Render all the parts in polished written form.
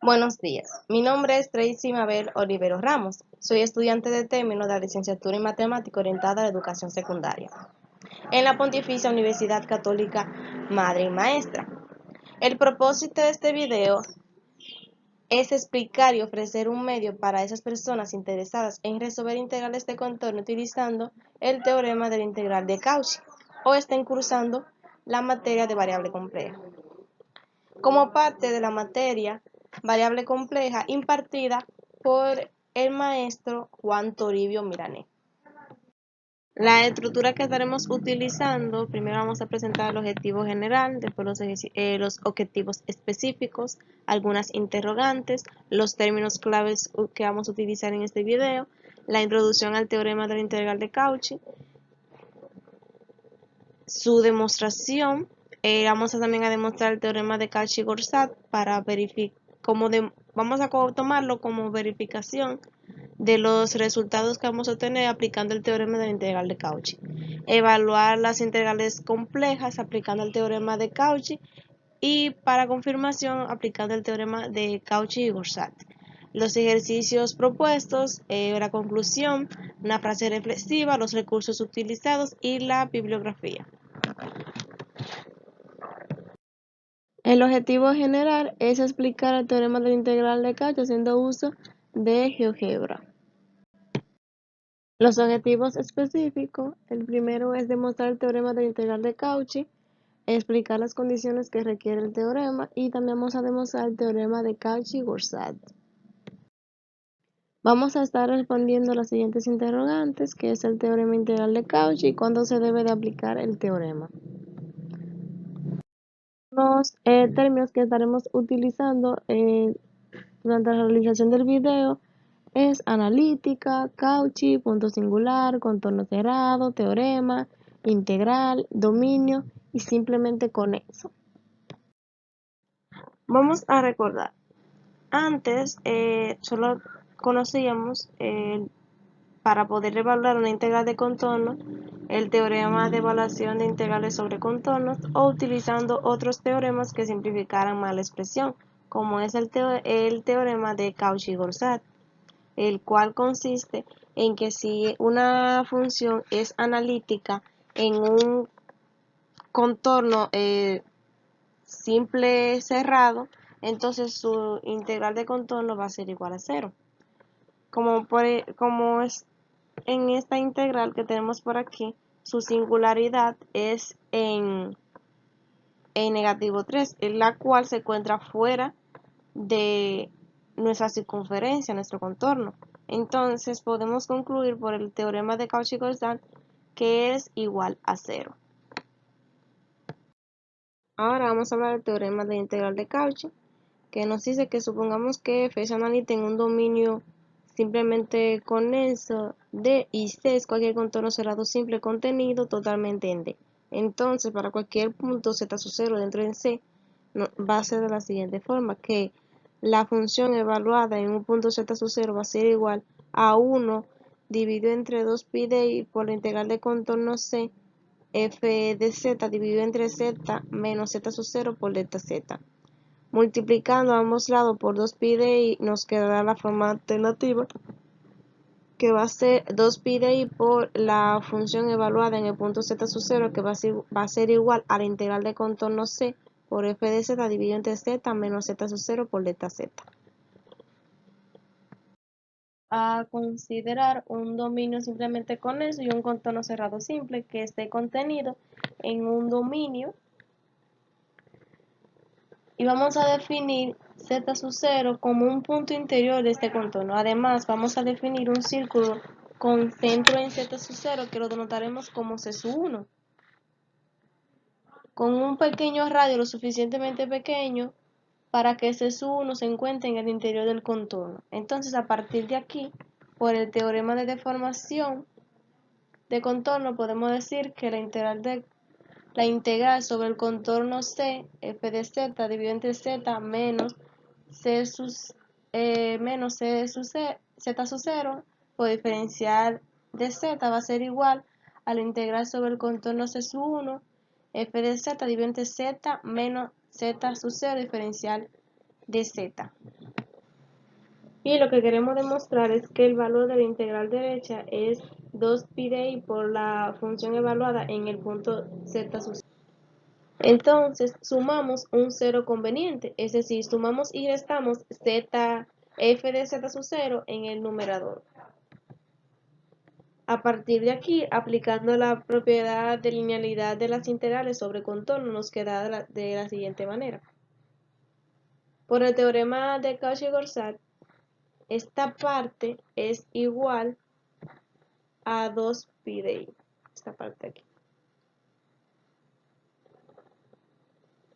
Buenos días, mi nombre es Tracy Mabel Olivero Ramos. Soy estudiante de término de la licenciatura en matemática orientada a la educación secundaria en la Pontificia Universidad Católica Madre y Maestra. El propósito de este video es explicar y ofrecer un medio para esas personas interesadas en resolver integrales de contorno utilizando el teorema del integral de Cauchy o estén cursando la materia de variable compleja como parte de la materia variable compleja impartida por el maestro Juan Toribio Mirané. La estructura que estaremos utilizando, primero vamos a presentar el objetivo general, después los objetivos específicos, algunas interrogantes, los términos claves que vamos a utilizar en este video, la introducción al teorema de la integral de Cauchy, su demostración. Vamos también a demostrar el teorema de Cauchy-Gorsat para verificar vamos a tomarlo como verificación de los resultados que vamos a obtener aplicando el teorema de la integral de Cauchy. Evaluar las integrales complejas aplicando el teorema de Cauchy y para confirmación aplicando el teorema de Cauchy y Gorsat. Los ejercicios propuestos, la conclusión, una frase reflexiva, los recursos utilizados y la bibliografía. El objetivo general es explicar el teorema de la integral de Cauchy haciendo uso de GeoGebra. Los objetivos específicos, el primero es demostrar el teorema de la integral de Cauchy, explicar las condiciones que requiere el teorema y también vamos a demostrar el teorema de Cauchy-Gorsat. Vamos a estar respondiendo las siguientes interrogantes, que es el teorema integral de Cauchy y cuándo se debe de aplicar el teorema. Los términos que estaremos utilizando durante la realización del video es analítica, Cauchy, punto singular, contorno cerrado, teorema, integral, dominio y simplemente con eso. Vamos a recordar, antes solo conocíamos para poder evaluar una integral de contorno el teorema de evaluación de integrales sobre contornos o utilizando otros teoremas que simplificaran más la expresión, como es el teorema de Cauchy-Gorsat, el cual consiste en que si una función es analítica en un contorno simple cerrado, entonces su integral de contorno va a ser igual a 0. Como es en esta integral que tenemos por aquí, su singularidad es en -3, en la cual se encuentra fuera de nuestra circunferencia, nuestro contorno. Entonces podemos concluir por el teorema de Cauchy-Gorsat que es igual a 0. Ahora vamos a hablar del teorema de integral de Cauchy, que nos dice que supongamos que f es analítica en un dominio simplemente conexo D y C es cualquier contorno cerrado simple contenido totalmente en D. Entonces, para cualquier punto z0 dentro de C, va a ser de la siguiente forma, que la función evaluada en un punto z0 va a ser igual a 1 dividido entre 2pi de i por la integral de contorno C f de z dividido entre z menos z0 por delta z. Multiplicando a ambos lados por 2pi de i nos quedará la forma alternativa, que va a ser 2pi de i por la función evaluada en el punto z0, que va a ser igual a la integral de contorno C por f de z dividido entre z menos z0 por delta z. A considerar un dominio simplemente con eso y un contorno cerrado simple que esté contenido en un dominio, y vamos a definir z0 como un punto interior de este contorno. Además, vamos a definir un círculo con centro en z0 que lo denotaremos como C1, con un pequeño radio lo suficientemente pequeño para que C1 se encuentre en el interior del contorno. Entonces, a partir de aquí, por el teorema de deformación de contorno, podemos decir que la integral sobre el contorno C, f de z dividido entre z menos c z sub 0 por diferencial de z va a ser igual a la integral sobre el contorno C sub 1 f de z dividido entre z menos z sub 0 diferencial de z. Y lo que queremos demostrar es que el valor de la integral derecha es 2pi de i por la función evaluada en el punto z sub 0. Entonces sumamos un cero conveniente, es decir, sumamos y restamos z f de z sub 0 en el numerador. A partir de aquí, aplicando la propiedad de linealidad de las integrales sobre contorno, nos queda de la siguiente manera. Por el teorema de Cauchy-Gorsac, esta parte es igual a 2pi de i, esta parte aquí.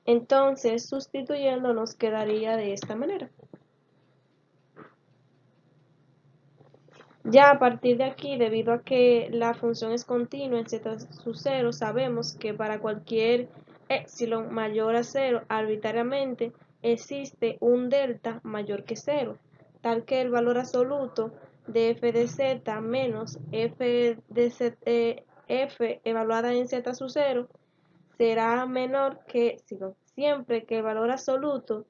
Entonces, sustituyendo nos quedaría de esta manera. Ya a partir de aquí, debido a que la función es continua en z sub 0, sabemos que para cualquier epsilon mayor a 0, arbitrariamente existe un delta mayor que 0, tal que el valor absoluto de f de z menos f de z, f evaluada en z sub 0 será menor que, siempre que el valor absoluto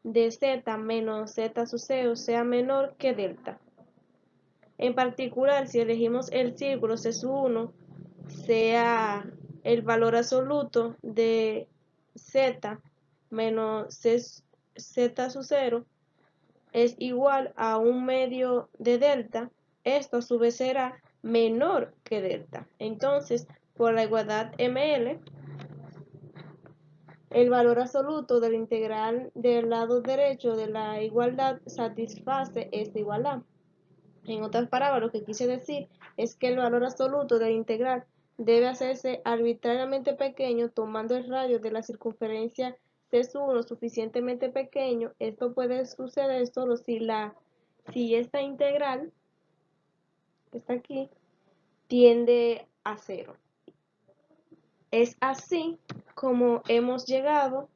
de z menos z sub 0 sea menor que delta. En particular, si elegimos el círculo C sub 1, sea el valor absoluto de z menos z sub 0 es igual a un medio de delta, esto a su vez será menor que delta. Entonces, por la igualdad ML, el valor absoluto de la integral del lado derecho de la igualdad satisface esta igualdad. En otras palabras, lo que quise decir es que el valor absoluto de la integral debe hacerse arbitrariamente pequeño tomando el radio de la circunferencia C sub 1 suficientemente pequeño. Esto puede suceder solo si esta integral, que está aquí, tiende a 0. Es así como hemos llegado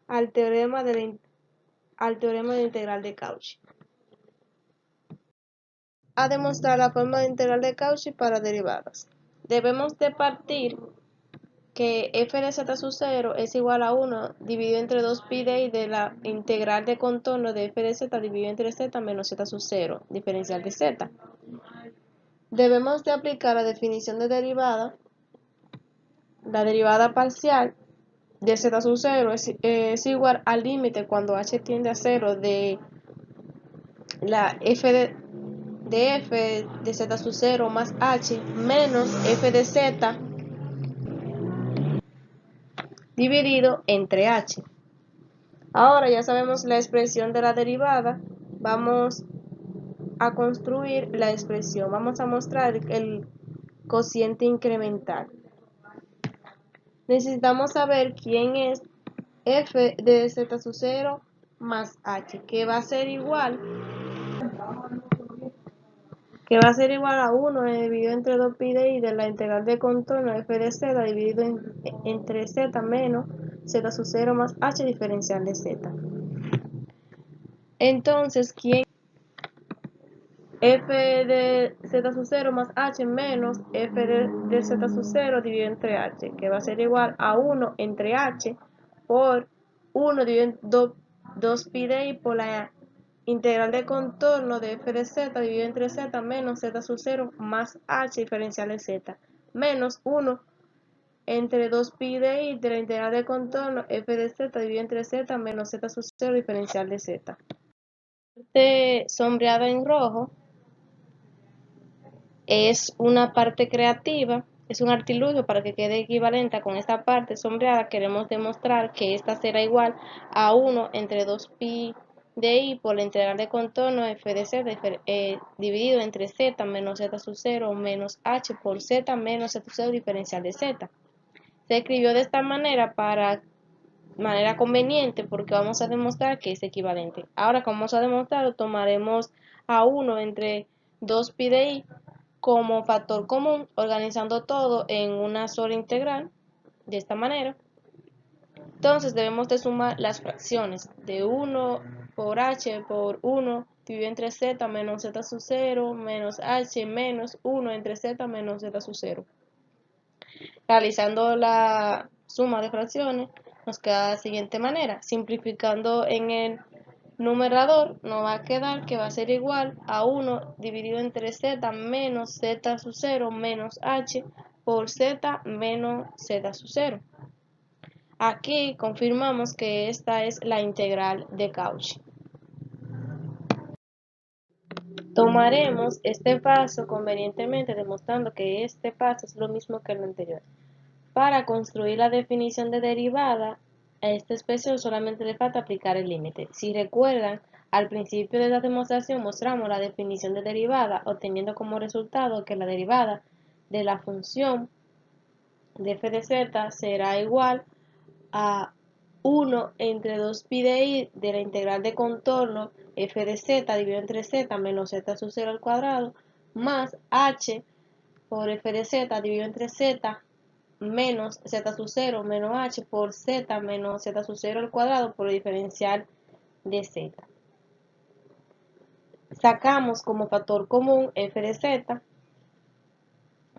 al teorema de la integral de Cauchy. A demostrar la forma de integral de Cauchy para derivadas. Debemos de partir que f de z sub 0 es igual a 1 dividido entre 2pi de i de la integral de contorno de f de z dividido entre z menos z sub 0, diferencial de z. Debemos de aplicar la definición de derivada. La derivada parcial de z sub 0 es igual al límite cuando h tiende a 0 de la f de z sub 0 más h menos f de z dividido entre h. Ahora ya sabemos la expresión de la derivada, vamos a construir la expresión, vamos a mostrar el cociente incremental. Necesitamos saber quién es f de z sub 0 más h, que va a ser igual a 1 dividido entre 2pi de i de la integral de contorno f de z dividido entre z menos z sub 0 más h diferencial de z. Entonces, ¿quién f de z sub 0 más h menos f de z sub 0 dividido entre h, que va a ser igual a 1 entre h por 1 dividido entre 2pi de i por la integral de contorno de f de z dividido entre z menos z sub 0 más h diferencial de z, menos 1 entre 2pi de i de la integral de contorno f de z dividido entre z menos z sub 0 diferencial de z. Sombreada en rojo es una parte creativa, es un artilugio para que quede equivalente con esta parte sombreada. Queremos demostrar que esta será igual a 1 entre 2pi de i por la integral de contorno f de z dividido entre z menos z sub 0 menos h por z menos z sub 0 diferencial de z. Se escribió de esta manera manera conveniente porque vamos a demostrar que es equivalente. Ahora, como vamos a demostrarlo, tomaremos a 1 entre 2pi de i como factor común, organizando todo en una sola integral, de esta manera. Entonces debemos de sumar las fracciones de 1 por h por 1 dividido entre z menos z sub 0 menos h menos 1 entre z menos z sub 0. Realizando la suma de fracciones nos queda de la siguiente manera, simplificando en el numerador nos va a quedar que va a ser igual a 1 dividido entre z menos z sub 0 menos h por z menos z sub 0. Aquí confirmamos que esta es la integral de Cauchy. Tomaremos este paso convenientemente demostrando que este paso es lo mismo que el anterior. Para construir la definición de derivada, a esta expresión solamente le falta aplicar el límite. Si recuerdan, al principio de la demostración mostramos la definición de derivada, obteniendo como resultado que la derivada de la función de f de z será igual a 1 entre 2pi de i de la integral de contorno f de z dividido entre z menos z sub 0 al cuadrado más h por f de z dividido entre z menos z sub 0 menos h por z menos z sub 0 al cuadrado por el diferencial de z. Sacamos como factor común f de z.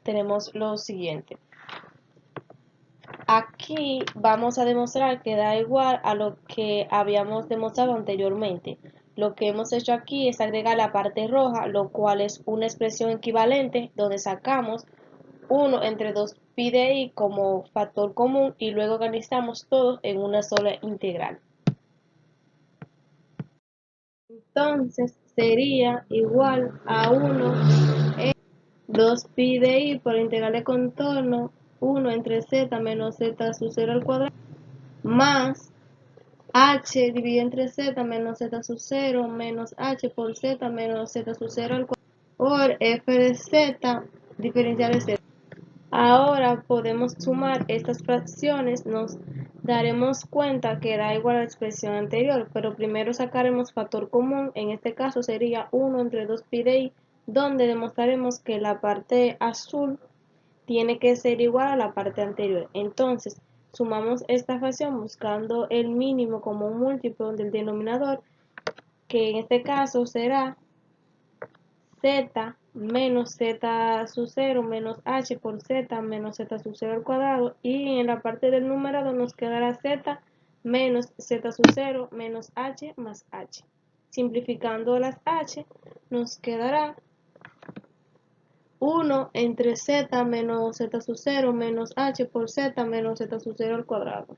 Tenemos lo siguiente. Aquí vamos a demostrar que da igual a lo que habíamos demostrado anteriormente. Lo que hemos hecho aquí es agregar la parte roja, lo cual es una expresión equivalente donde sacamos 1 entre 2pi de i como factor común y luego organizamos todo en una sola integral. Entonces sería igual a 1 entre 2pi de i por integral de contorno 1 entre z menos z sub 0 al cuadrado más h dividido entre z menos z sub 0 menos h por z menos z sub 0 al cuadrado por f de z diferencial de z. Ahora podemos sumar estas fracciones, nos daremos cuenta que da igual a la expresión anterior, pero primero sacaremos factor común, en este caso sería 1 entre 2pi de i, donde demostraremos que la parte azul tiene que ser igual a la parte anterior. Entonces, sumamos esta fracción buscando el mínimo como un múltiplo del denominador, que en este caso será z menos z sub 0 menos h por z menos z sub 0 al cuadrado, y en la parte del numerador nos quedará z menos z sub 0 menos h más h. Simplificando las h nos quedará 1 entre z menos z sub 0 menos h por z menos z sub 0 al cuadrado.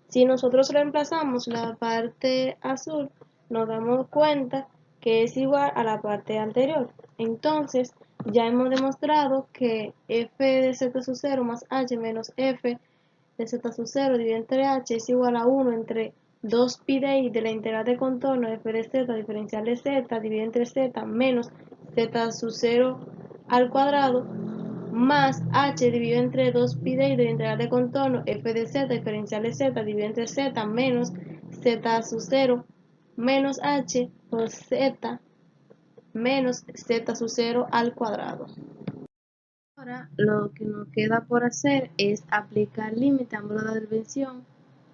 Si nosotros reemplazamos la parte azul, nos damos cuenta que es igual a la parte anterior. Entonces, ya hemos demostrado que f de z sub 0 más h menos f de z sub 0 dividido entre h es igual a 1 entre 2pi de i de la integral de contorno f de z diferencial de z dividido entre z menos z sub 0 al cuadrado más h dividido entre 2pi de i de la integral de contorno f de z diferencial de z dividido entre z menos z sub 0 menos h por z menos z sub 0 al cuadrado. Ahora lo que nos queda por hacer es aplicar límite a ambos lados de la derivada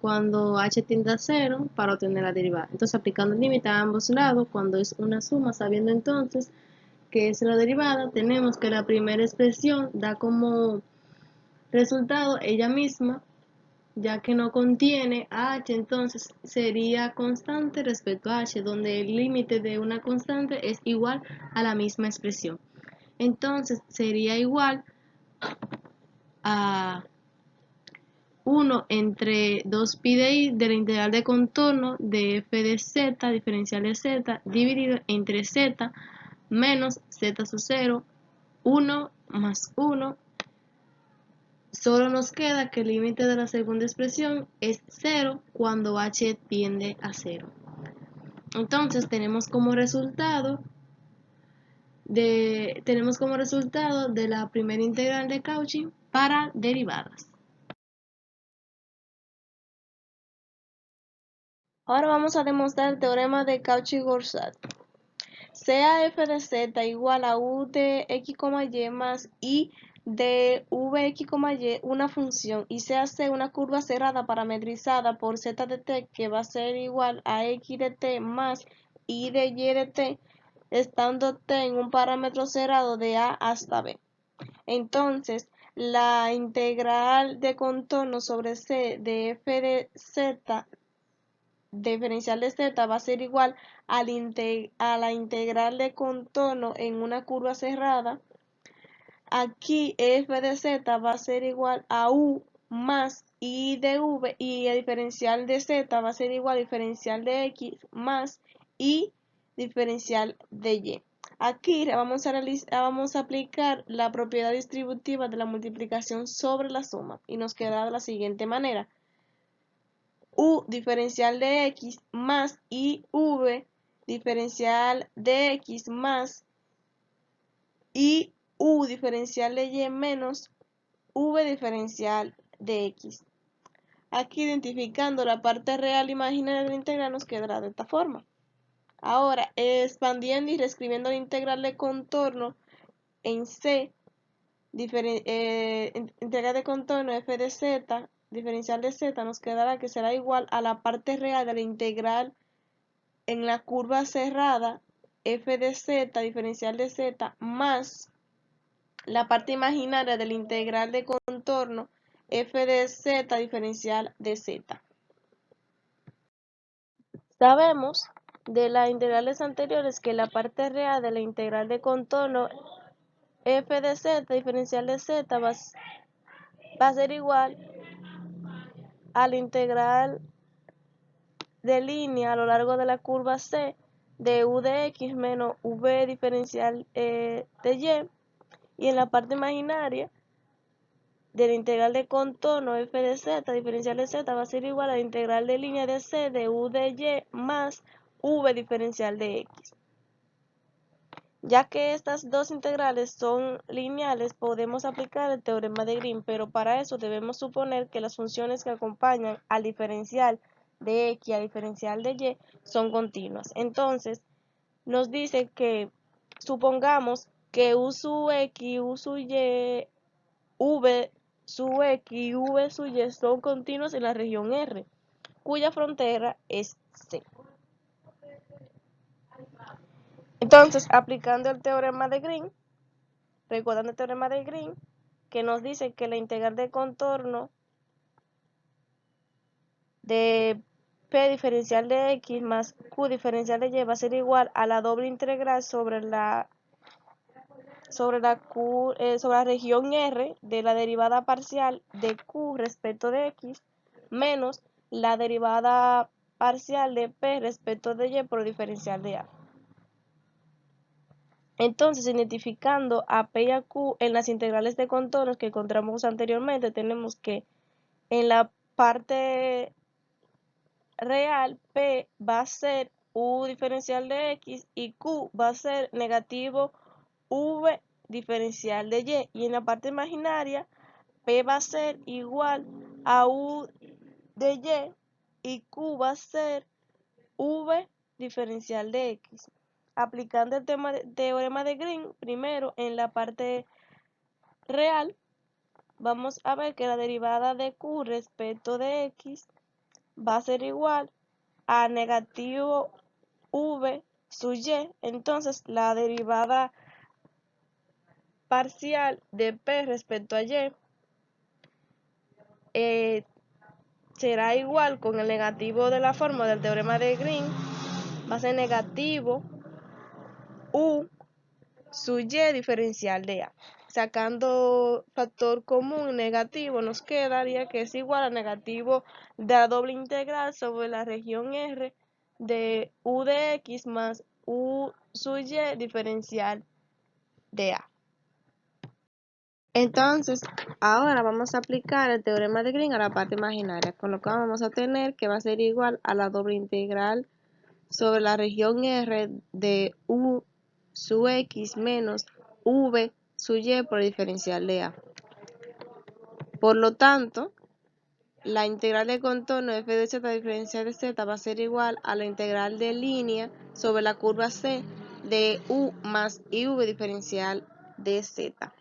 cuando h tiende a 0 para obtener la derivada. Entonces aplicando el límite a ambos lados cuando es una suma, sabiendo entonces que es la derivada, tenemos que la primera expresión da como resultado ella misma, ya que no contiene a h, entonces sería constante respecto a h, donde el límite de una constante es igual a la misma expresión. Entonces sería igual a 1 entre 2pi de i de la integral de contorno de f de z diferencial de z dividido entre z menos z sub 0, 1 más 1. Solo nos queda que el límite de la segunda expresión es 0 cuando h tiende a 0. Entonces tenemos como resultado de la primera integral de Cauchy para derivadas. Ahora vamos a demostrar el teorema de Cauchy-Forsat. Sea f de z igual a u de x, y más i de vx, y una función, y se hace una curva cerrada parametrizada por z de t que va a ser igual a x de t más y de y de t, estando t en un parámetro cerrado de a hasta b. Entonces, la integral de contorno sobre c de f de z diferencial de z va a ser igual a la integral de contorno en una curva cerrada. Aquí f de z va a ser igual a u más i de v, y el diferencial de z va a ser igual a diferencial de x más i diferencial de y. Aquí vamos a aplicar la propiedad distributiva de la multiplicación sobre la suma y nos quedará de la siguiente manera: u diferencial de x más iv diferencial de x más i u diferencial de y menos v diferencial de x. Aquí, identificando la parte real e imaginaria de la integral, nos quedará de esta forma. Ahora, expandiendo y reescribiendo la integral de contorno en c, integral de contorno f de z, diferencial de z, nos quedará que será igual a la parte real de la integral en la curva cerrada f de z, diferencial de z, más la parte imaginaria de la integral de contorno f de z, diferencial de z. Sabemos de las integrales anteriores que la parte real de la integral de contorno f de z, diferencial de z, va a ser igual a la integral de línea a lo largo de la curva C de u de x menos v diferencial de y en la parte imaginaria de la integral de contorno f de z, diferencial de z, va a ser igual a la integral de línea de c de u de y más v diferencial de x. Ya que estas dos integrales son lineales, podemos aplicar el teorema de Green, pero para eso debemos suponer que las funciones que acompañan al diferencial de x y al diferencial de y son continuas. Entonces, nos dice que supongamos que u sub x, u sub y, v sub x y v sub y son continuos en la región R, cuya frontera es C. Entonces, aplicando el teorema de Green, recordando el teorema de Green, que nos dice que la integral de contorno de p diferencial de x más q diferencial de y va a ser igual a la doble integral sobre la región R de la derivada parcial de q respecto de x menos la derivada parcial de p respecto de y por diferencial de a. Entonces, identificando a p y a q en las integrales de contornos que encontramos anteriormente, tenemos que en la parte real p va a ser u diferencial de x y q va a ser negativo v diferencial de y en la parte imaginaria p va a ser igual a u de y q va a ser v diferencial de x. Aplicando el teorema de Green, primero en la parte real, vamos a ver que la derivada de q respecto de x va a ser igual a negativo v sub y. Entonces, la derivada parcial de p respecto a y será igual con el negativo de la forma del teorema de Green, va a ser negativo u sub y diferencial de a. Sacando factor común negativo, nos quedaría que es igual a negativo de la doble integral sobre la región R de u de x más u sub y diferencial de a. Entonces, ahora vamos a aplicar el teorema de Green a la parte imaginaria, con lo cual vamos a tener que va a ser igual a la doble integral sobre la región R de u sub x menos v sub y por diferencial de a. Por lo tanto, la integral de contorno f de z diferencial de z va a ser igual a la integral de línea sobre la curva C de u más iv diferencial de z.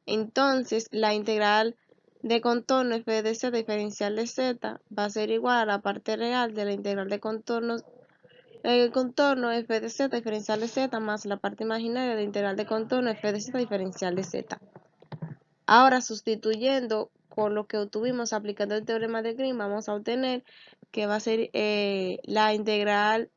Entonces, la integral de contorno f de z diferencial de z va a ser igual a la parte real de la integral de contorno f de z diferencial de z más la parte imaginaria de la integral de contorno f de z diferencial de z. Ahora, sustituyendo con lo que obtuvimos aplicando el teorema de Green, vamos a obtener que va a ser la integral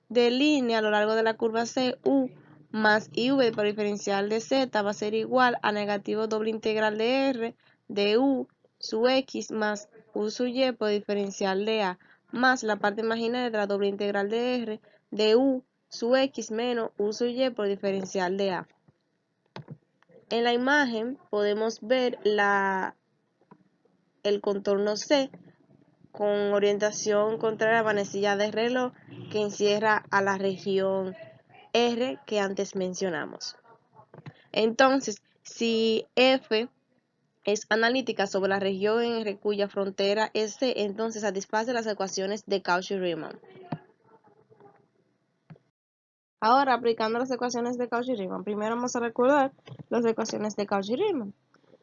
de línea a lo largo de la curva C, U más IV por diferencial de Z va a ser igual a negativo doble integral de R de U su X más U su Y por diferencial de A, más la parte imaginaria de la doble integral de R de U su X menos U su Y por diferencial de A. En la imagen podemos ver el contorno C con orientación contraria a la manecilla de reloj que encierra a la región R que antes mencionamos. Entonces, si F es analítica sobre la región R cuya frontera es C, entonces satisface las ecuaciones de Cauchy-Riemann. Ahora, aplicando las ecuaciones de Cauchy-Riemann, primero vamos a recordar las ecuaciones de Cauchy-Riemann,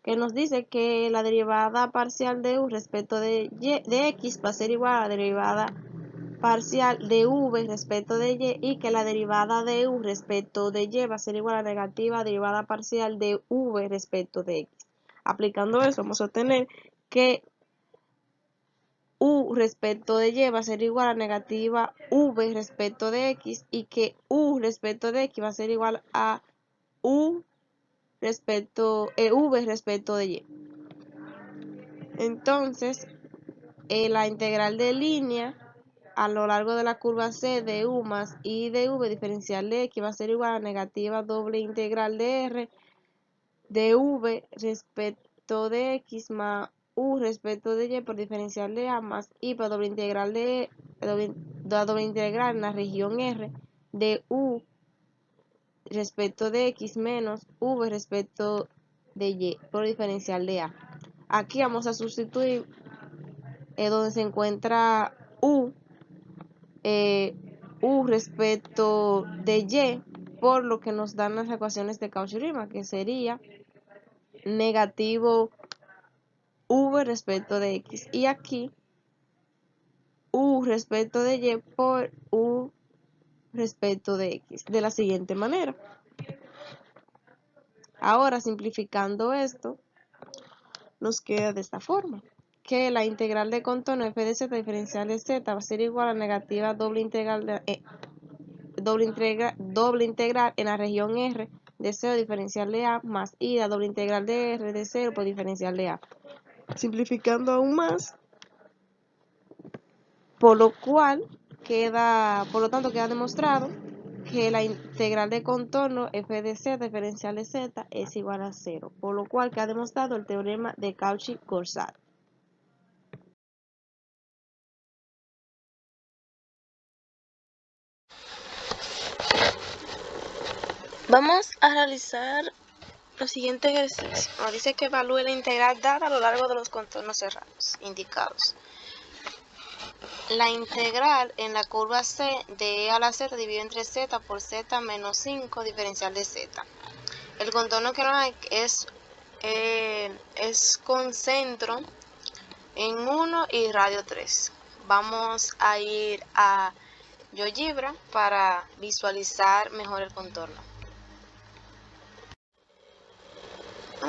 que nos dice que la derivada parcial de U respecto de X va a ser igual a la derivada parcial de V respecto de Y y que la derivada de U respecto de Y va a ser igual a la negativa derivada parcial de V respecto de X. Aplicando eso vamos a obtener que U respecto de Y va a ser igual a negativa V respecto de X y que U respecto de X va a ser igual a V respecto de Y. Entonces, la integral de línea a lo largo de la curva C de U más I de V diferencial de X va a ser igual a negativa doble integral de R de V respecto de X más U respecto de Y por diferencial de A más I por doble integral de doble integral en la región R de U respecto de X menos V respecto de Y por diferencial de A. Aquí vamos a sustituir donde se encuentra U respecto de Y por lo que nos dan las ecuaciones de Cauchy-Riemann, que sería negativo V respecto de X y aquí U respecto de Y por U respecto de X de la siguiente manera. Ahora simplificando esto nos queda de esta forma, que la integral de contorno f de z diferencial de z va a ser igual a negativa doble integral en la región R de 0 diferencial de A más I la doble integral de R de 0 por diferencial de A. Simplificando aún más, por lo tanto queda demostrado que la integral de contorno f de z diferencial de z es igual a 0, por lo cual queda demostrado el teorema de Cauchy-Corsat. Vamos a realizar los siguientes ejercicios. Nos dice que evalúe la integral dada a lo largo de los contornos cerrados indicados. La integral en la curva C de E a la Z dividido entre Z por Z menos 5 diferencial de Z. El contorno que nos da es con centro en 1 y radio 3. Vamos a ir a GeoGebra para visualizar mejor el contorno.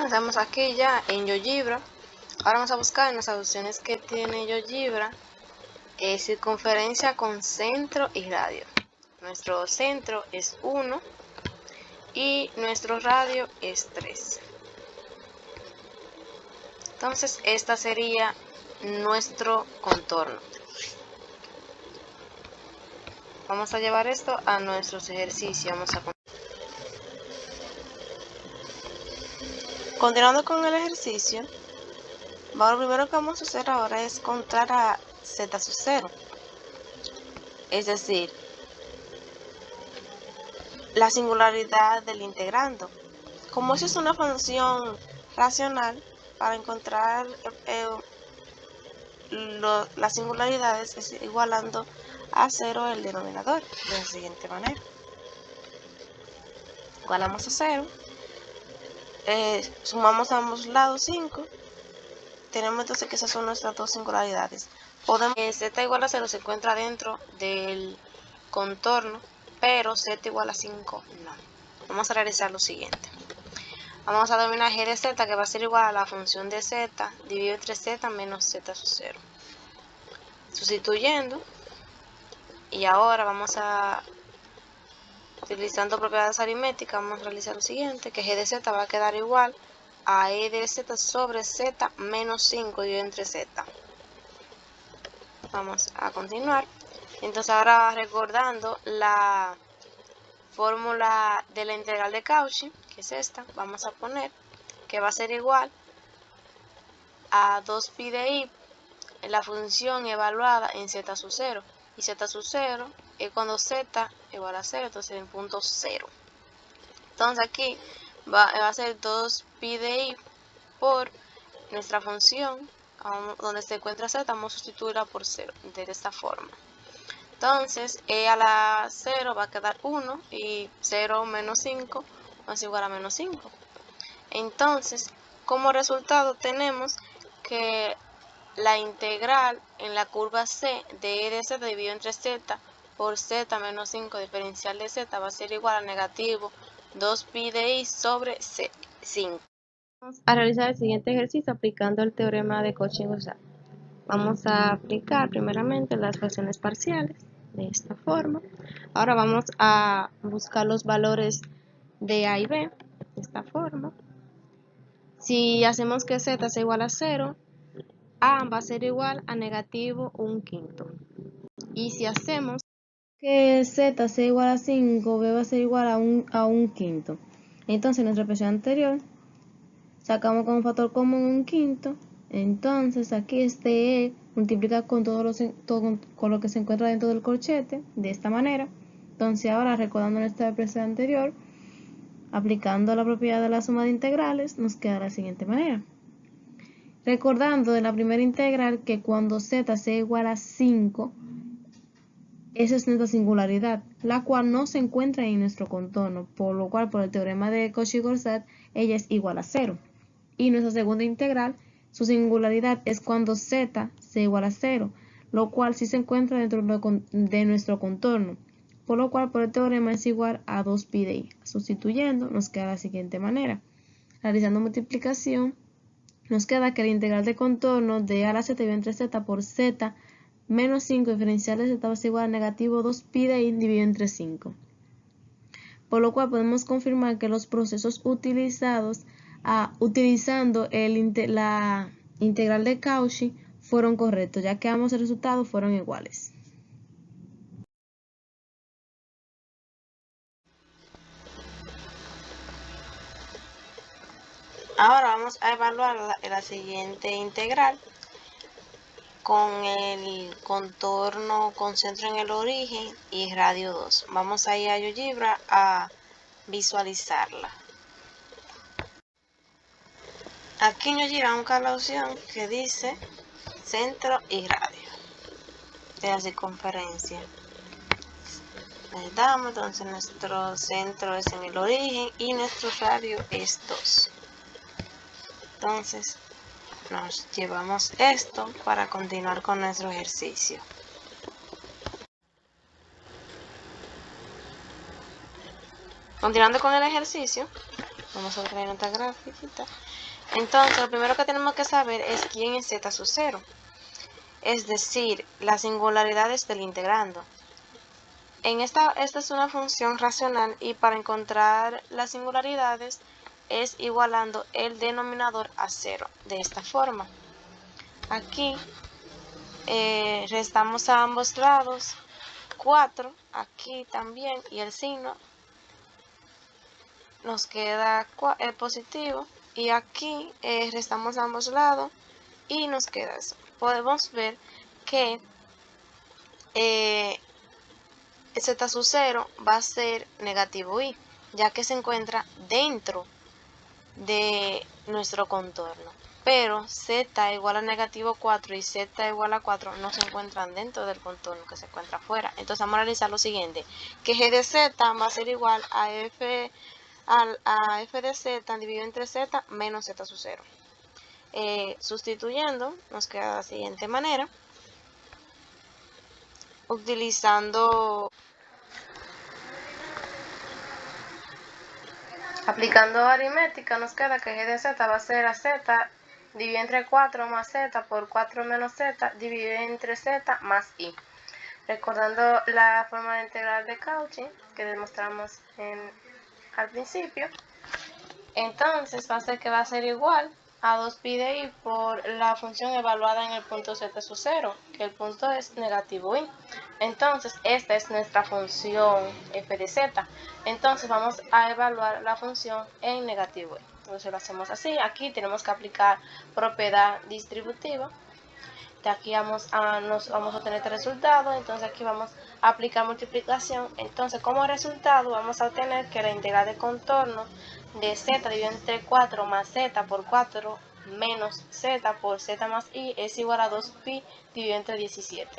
Estamos aquí ya en GeoGebra. Ahora vamos a buscar en las opciones que tiene GeoGebra circunferencia con centro y radio. Nuestro centro es 1 y nuestro radio es 3. Entonces esta sería nuestro contorno. Vamos a llevar esto a nuestros ejercicios. Continuando con el ejercicio, lo primero que vamos a hacer ahora es encontrar a z sub 0, es decir, la singularidad del integrando. Como eso es una función racional, para encontrar las singularidades es igualando a 0 el denominador de la siguiente manera. Igualamos a 0, sumamos a ambos lados 5, tenemos entonces que esas son nuestras dos singularidades. Podemos z igual a 0 se encuentra dentro del contorno, pero z igual a 5 no. Vamos a realizar lo siguiente. Vamos a denominar g de z, que va a ser igual a la función de z dividido entre z menos z sub 0. Sustituyendo, y ahora vamos a, utilizando propiedades aritméticas, vamos a realizar lo siguiente, que g de z va a quedar igual a e de z sobre z menos 5 dividido entre z. Vamos a continuar. Entonces ahora recordando la fórmula de la integral de Cauchy, que es esta, vamos a poner que va a ser igual a 2pi de i en la función evaluada en z sub 0. Y z sub 0 es cuando z igual a 0, entonces en punto 0. Entonces aquí va a ser 2pi de i por nuestra función, donde se encuentra z, vamos a sustituirla por 0, de esta forma. Entonces, e a la 0 va a quedar 1 y 0 menos 5 va a ser igual a menos 5. Entonces, como resultado tenemos que la integral en la curva C de e de z dividido entre z por z menos 5 diferencial de z va a ser igual a negativo 2pi de i sobre 5. Vamos a realizar el siguiente ejercicio aplicando el teorema de Cauchy-Grosset. Vamos a aplicar primeramente las fracciones parciales de esta forma. Ahora vamos a buscar los valores de a y b de esta forma. Si hacemos que z sea igual a 0, a va a ser igual a negativo 1/5. Y si hacemos que z sea igual a 5, b va a ser igual a 1/5. Entonces en nuestra expresión anterior sacamos como factor común 1/5. Entonces aquí este e multiplica con todo con lo que se encuentra dentro del corchete, de esta manera. Entonces ahora, recordando nuestra expresión anterior, aplicando la propiedad de la suma de integrales, nos queda de la siguiente manera. Recordando de la primera integral que cuando z sea igual a 5, esa es nuestra singularidad, la cual no se encuentra en nuestro contorno, por lo cual por el teorema de Cauchy-Grosset ella es igual a 0. Y nuestra segunda integral, su singularidad es cuando z sea igual a 0, lo cual sí se encuentra dentro de nuestro contorno, por lo cual por el teorema es igual a 2pi de i. Sustituyendo nos queda de la siguiente manera. Realizando multiplicación, nos queda que la integral de contorno de a a la z dividido entre z por z menos 5 diferencial de z va a ser igual a negativo 2pi de i dividido entre 5. Por lo cual podemos confirmar que los procesos utilizados utilizando la integral de Cauchy fueron correctos, ya que ambos resultados fueron iguales. Ahora vamos a evaluar la siguiente integral con el contorno con centro en el origen y radio 2. Vamos a ir a GeoGebra a visualizarla. Aquí en GeoGebra vamos a la opción que dice centro y radio de la circunferencia. Le damos, entonces nuestro centro es en el origen y nuestro radio es 2. Entonces nos llevamos esto para continuar con nuestro ejercicio. Continuando con el ejercicio, vamos a traer otra gráfica. Entonces, lo primero que tenemos que saber es quién es z sub 0, es decir, las singularidades del integrando. Esta es una función racional y para encontrar las singularidades es igualando el denominador a 0, de esta forma. Aquí restamos a ambos lados 4, aquí también, y el signo nos queda positivo, y aquí restamos a ambos lados y nos queda eso. Podemos ver que z sub 0 va a ser negativo i, ya que se encuentra dentro de nuestro contorno. Pero z igual a negativo 4 y z igual a 4 no se encuentran dentro del contorno, que se encuentra afuera. Entonces vamos a realizar lo siguiente, que g de z va a ser igual a f de z dividido entre z menos z sub 0. Sustituyendo nos queda de la siguiente manera, aplicando aritmética, nos queda que g de z va a ser a z dividido entre 4 más z por 4 menos z dividido entre z más i. Recordando la forma de integral de Cauchy que demostramos al principio, entonces va a ser que va a ser igual a 2pi de i por la función evaluada en el punto z sub 0, que el punto es negativo i. Entonces, esta es nuestra función f de z. Entonces, vamos a evaluar la función en negativo i. Entonces, lo hacemos así. Aquí tenemos que aplicar propiedad distributiva. De aquí vamos a tener este resultado. Entonces, aquí vamos a aplicar multiplicación. Entonces, como resultado, vamos a obtener que la integral de contorno de z dividido entre 4 más z por 4 menos z por z más i es igual a 2pi dividido entre 17.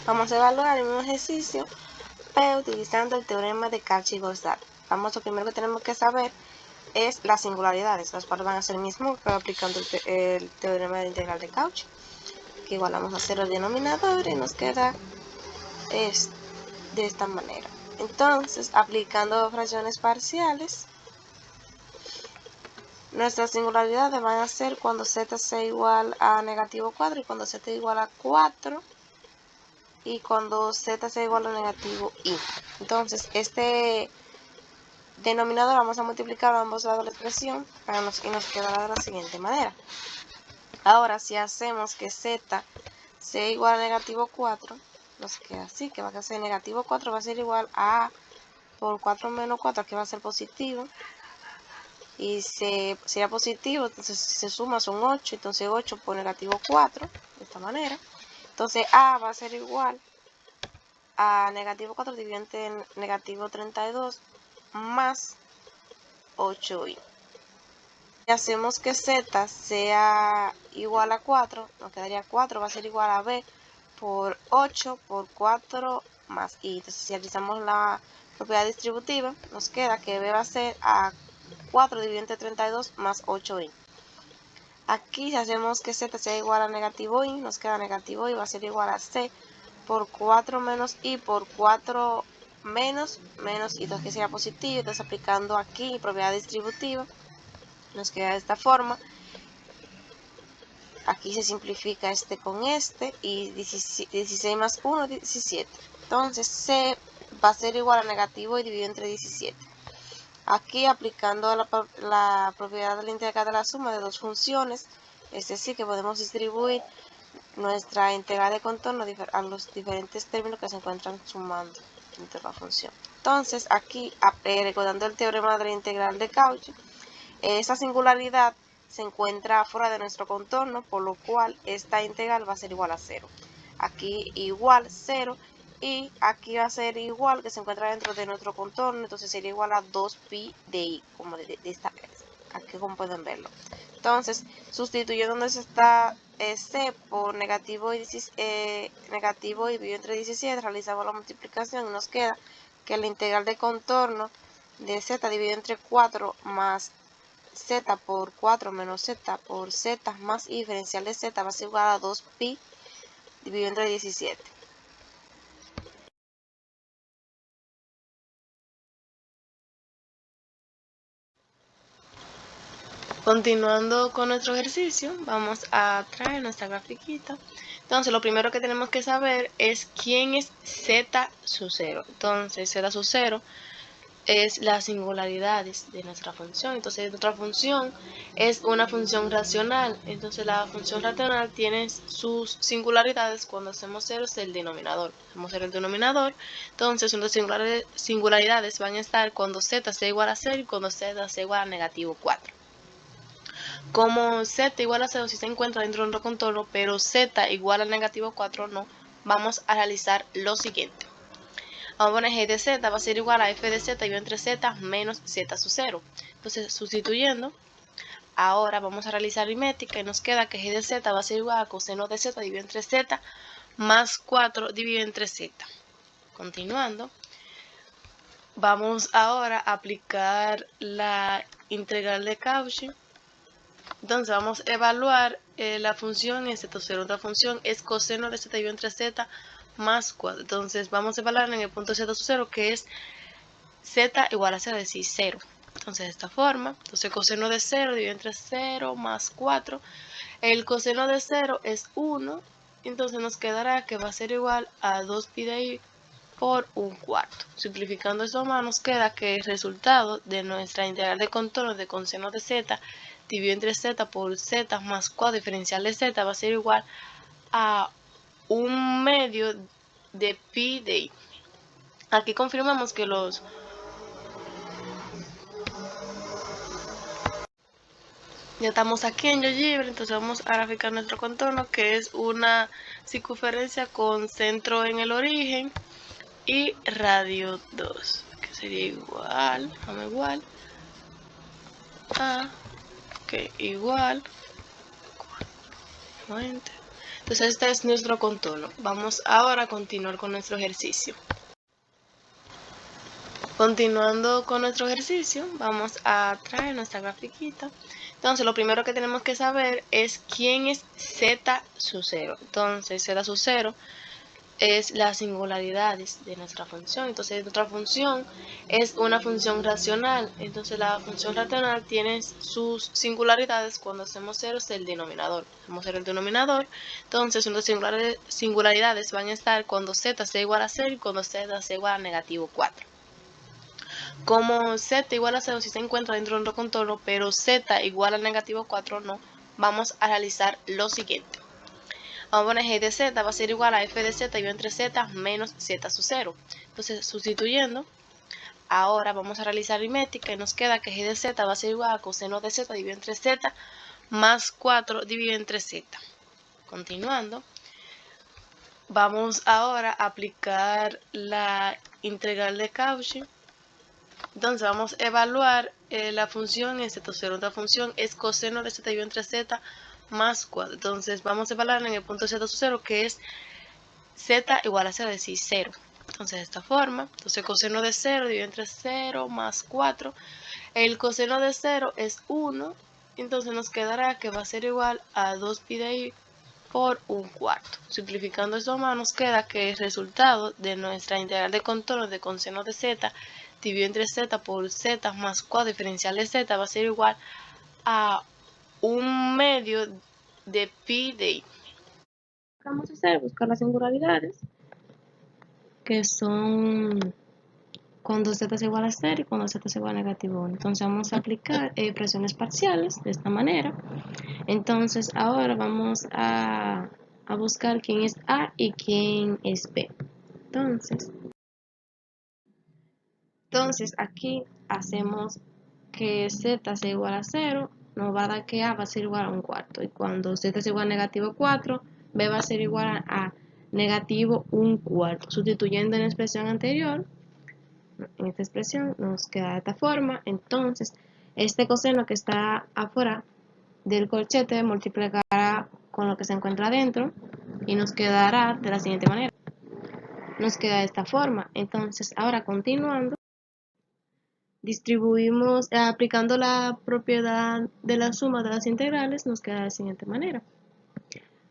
Vamos a evaluar el mismo ejercicio, pero utilizando el teorema de Cauchy-Gostard. Lo primero que tenemos que saber es las singularidades, las cuales van a ser el mismo que aplicando el teorema de integral de Cauchy. Que igualamos a 0 el denominador y nos queda de esta manera. Entonces, aplicando fracciones parciales, nuestras singularidades van a ser cuando z sea igual a negativo 4 y cuando z igual a 4 y cuando z sea igual a negativo i. Entonces, este denominador vamos a multiplicar a ambos lados de la expresión y nos quedará de la siguiente manera. Ahora, si hacemos que z sea igual a negativo 4, nos queda así, que va a ser negativo 4, va a ser igual a a por 4 menos 4, que va a ser positivo. Y sería positivo, entonces si se suma son 8, entonces 8 por negativo 4, de esta manera. Entonces a va a ser igual a negativo 4 dividido entre negativo 32 más 8i. Si hacemos que z sea igual a 4, nos quedaría 4, va a ser igual a b por 8 por 4 más i. Entonces si realizamos la propiedad distributiva, nos queda que b va a ser a 4 dividido entre 32 más 8i. Aquí si hacemos que z sea igual a negativo i, nos queda negativo i va a ser igual a c por 4 menos i por 4 menos i, entonces que sería positivo. Entonces aplicando aquí propiedad distributiva, nos queda de esta forma. Aquí se simplifica este con este y 16 más 1, 17. Entonces c va a ser igual a negativo i dividido entre 17. Aquí aplicando la propiedad de la integral de la suma de dos funciones, es decir, que podemos distribuir nuestra integral de contorno a los diferentes términos que se encuentran sumando dentro de la función. Entonces, aquí, recordando el teorema de la integral de Cauchy, esa singularidad se encuentra fuera de nuestro contorno, por lo cual esta integral va a ser igual a 0. Aquí igual 0 y aquí va a ser igual que se encuentra dentro de nuestro contorno, entonces sería igual a 2pi de i, como de esta vez, aquí como pueden verlo. Entonces, sustituyendo donde está c por negativo y dividido entre 17, realizamos la multiplicación y nos queda que la integral de contorno de z dividido entre 4 más z por 4 menos z por z más i diferencial de z va a ser igual a 2pi dividido entre 17. Continuando con nuestro ejercicio, vamos a traer nuestra grafiquita. Entonces, lo primero que tenemos que saber es quién es z sub 0. Entonces, z sub 0 es las singularidades de nuestra función. Entonces, nuestra función es una función racional. Entonces, la función racional tiene sus singularidades cuando hacemos ceros del denominador. Hacemos cero el denominador. Entonces, nuestras singularidades van a estar cuando z sea igual a 0 y cuando z sea igual a negativo 4. Como z igual a 0 si se encuentra dentro de nuestro contorno, pero z igual a negativo 4 no, vamos a realizar lo siguiente. Vamos a poner g de z va a ser igual a f de z dividido entre z menos z sub 0. Entonces, sustituyendo, ahora vamos a realizar aritmética y nos queda que g de z va a ser igual a coseno de z dividido entre z más 4 dividido entre z. Continuando, vamos ahora a aplicar la integral de Cauchy. Entonces vamos a evaluar la función en z0. Otra función es coseno de z dividido entre z más 4. Entonces vamos a evaluar en el punto z sub 0, que es z igual a 0, es decir, 0. Entonces de esta forma, entonces coseno de 0 dividido entre 0 más 4. El coseno de 0 es 1, entonces nos quedará que va a ser igual a 2pi de i por 1/4. Simplificando esto más, nos queda que el resultado de nuestra integral de contorno de coseno de z dividido entre z por z más 4 diferencial de z va a ser igual a 1/2 de pi de i. Aquí confirmamos que ya estamos aquí en GeoGebra, entonces vamos a graficar nuestro contorno, que es una circunferencia con centro en el origen y radio 2, que sería igual a, que igual, entonces este es nuestro contorno. Vamos ahora a continuar con nuestro ejercicio. Continuando con nuestro ejercicio, vamos a traer nuestra grafiquita. Entonces, lo primero que tenemos que saber es quién es z sub 0. Entonces, z sub 0 es las singularidades de nuestra función. Entonces, nuestra función es una función racional. Entonces, la función racional tiene sus singularidades cuando hacemos ceros del denominador. Hacemos cero el denominador. Entonces, nuestras singularidades van a estar cuando z sea igual a 0 y cuando z sea igual a negativo 4. Como z igual a 0 si se encuentra dentro de nuestro contorno, pero z igual a negativo 4 no, vamos a realizar lo siguiente. Vamos a poner g de z va a ser igual a f de z dividido entre z menos z sub 0. Entonces, sustituyendo, ahora vamos a realizar aritmética y nos queda que g de z va a ser igual a coseno de z dividido entre z más 4 dividido entre z. Continuando, vamos ahora a aplicar la integral de Cauchy. Entonces vamos a evaluar la función en z sub 0. Otra función es coseno de z dividido entre z más 4. Entonces vamos a evaluar en el punto z sub 0, que es z igual a 0, es decir, 0. Entonces de esta forma, entonces coseno de 0 dividido entre 0 más 4. El coseno de 0 es 1, entonces nos quedará que va a ser igual a 2pi de i por 1/4. Simplificando esto más, nos queda que el resultado de nuestra integral de contorno de coseno de z dividido entre z por z más 4 diferencial de z va a ser igual a 1/2 de pi de i. Vamos a hacer buscar las singularidades, que son cuando z es igual a 0 y cuando z es igual a negativo 1. Entonces vamos a aplicar fracciones parciales de esta manera. Entonces ahora vamos a buscar quién es A y quién es B. Entonces aquí hacemos que z sea igual a 0, nos va a dar que A va a ser igual a 1/4. Y cuando z es igual a negativo 4, B va a ser igual a negativo 1/4. Sustituyendo en la expresión anterior, en esta expresión nos queda de esta forma. Entonces, este coseno que está afuera del corchete multiplicará con lo que se encuentra adentro y nos quedará de la siguiente manera. Nos queda de esta forma. Entonces, ahora continuando, distribuimos, aplicando la propiedad de la suma de las integrales, nos queda de la siguiente manera.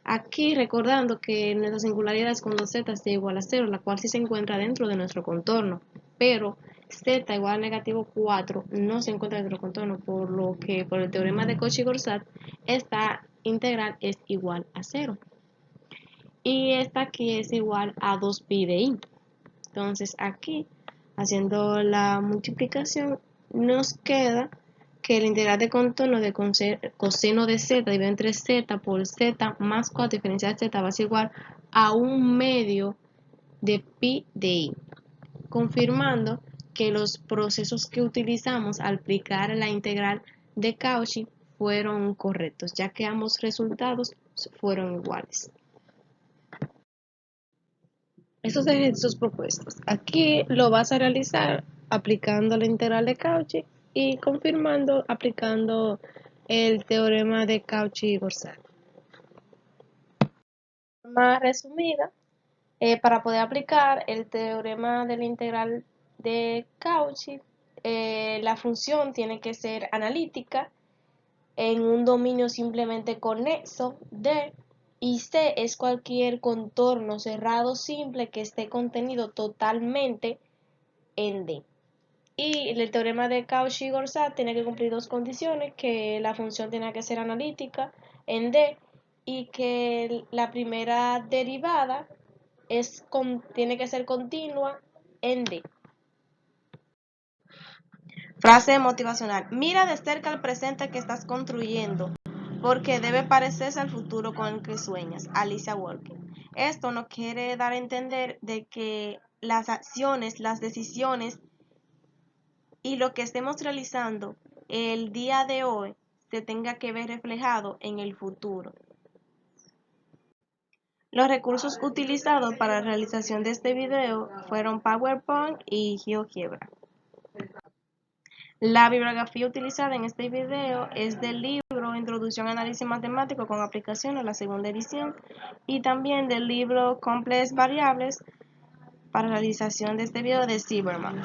Aquí recordando que nuestra singularidad es cuando z esté igual a 0, la cual sí se encuentra dentro de nuestro contorno, pero z igual a negativo 4 no se encuentra dentro del contorno, por lo que por el teorema de Cauchy-Corsat esta integral es igual a 0. Y esta aquí es igual a 2pi de i. Entonces aquí, haciendo la multiplicación, nos queda que la integral de contorno de coseno de z dividido entre z por z más 4 diferencial de z va a ser igual a 1/2 de pi de i, confirmando que los procesos que utilizamos al aplicar la integral de Cauchy fueron correctos, ya que ambos resultados fueron iguales. Estos ejercicios propuestos, aquí lo vas a realizar aplicando la integral de Cauchy y confirmando aplicando el teorema de Cauchy-Corsat. Más resumida, para poder aplicar el teorema de la integral de Cauchy, la función tiene que ser analítica en un dominio simplemente conexo D, Y C es cualquier contorno cerrado simple que esté contenido totalmente en D. Y el teorema de Cauchy-Forsat tiene que cumplir dos condiciones, que la función tiene que ser analítica en D y que la primera derivada tiene que ser continua en D. Frase motivacional. Mira de cerca el presente que estás construyendo, porque debe parecerse al futuro con el que sueñas. Alicia Walker. Esto nos quiere dar a entender de que las acciones, las decisiones y lo que estemos realizando el día de hoy se tenga que ver reflejado en el futuro. Los recursos utilizados para la realización de este video fueron PowerPoint y GeoGebra. La bibliografía utilizada en este video es del libro Introducción a Análisis Matemático con Aplicaciones, la segunda edición, y también del libro Complex Variables para realización de este video de Silverman.